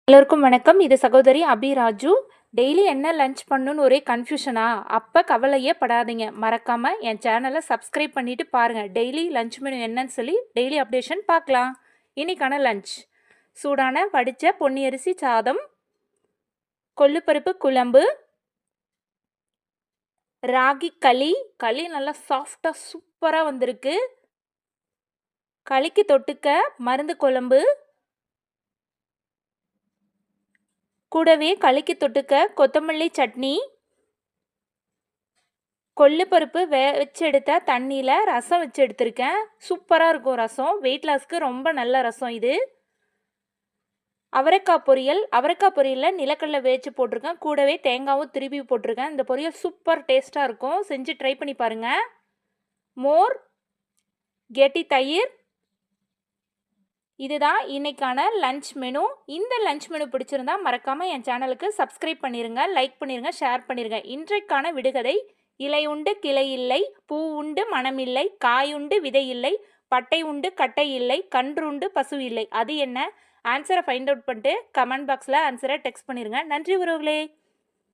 எல்லோருக்கும் வணக்கம். இது சகோதரி அபிராஜு. டெய்லி என்ன லஞ்ச் பண்ணணும்னு ஒரே கன்ஃப்யூஷனா? அப்ப கவலையே படாதீங்க. மறக்காம என் சேனலை சப்ஸ்கிரைப் பண்ணிட்டு பாருங்க. டெய்லி லஞ்ச் மெனு என்னன்னு சொல்லி டெய்லி அப்டேஷன் பார்க்கலாம். இன்னைக்கான லஞ்ச் சூடான வடிச்ச பொன்னி அரிசி சாதம், கொள்ளுப்பருப்பு குழம்பு, ராகி களி. களி நல்லா சாஃப்டா சூப்பரா வந்திருக்கு. களிக்கு தொட்டுக்க மருந்து குழம்பு, கூடவே களிக்கு தொட்டுக்க கொத்தமல்லி சட்னி, கொள்ளுப்பருப்பு வச்சு எடுத்த தண்ணியில் ரசம் வச்சு எடுத்திருக்கேன். சூப்பராக இருக்கும் ரசம். வெயிட் லாஸ்க்கு ரொம்ப நல்ல ரசம் இது. அவரைக்காய் பொரியல். அவரைக்காய் பொரியலில் நிலக்கடலை வேச்சு போட்டிருக்கேன். கூடவே தேங்காவும் திருப்பி போட்டிருக்கேன். இந்த பொரியல் சூப்பர் டேஸ்ட்டாக இருக்கும். செஞ்சு ட்ரை பண்ணி பாருங்கள். மோர், கெட்டி தயிர். இதுதான் இன்னைக்கான லஞ்ச் மெனு. இந்த லஞ்ச் மெனு பிடிச்சிருந்தா மறக்காமல் என் சேனலுக்கு சப்ஸ்கிரைப் பண்ணிடுங்க, லைக் பண்ணிடுங்க, ஷேர் பண்ணிடுங்க. இன்றைக்கான விடுகதை: இலை உண்டு கிளை இல்லை, பூ உண்டு மணமில்லை, காயுண்டு விதை இல்லை, பட்டை உண்டு கட்டை இல்லை, கன்று உண்டு பசு இல்லை. அது என்ன? ஆன்சரை ஃபைண்ட் அவுட் பண்ணிட்டு கமெண்ட் பாக்ஸில் ஆன்சரை டெக்ஸ்ட் பண்ணிடுங்க. நன்றி உறவுகளே.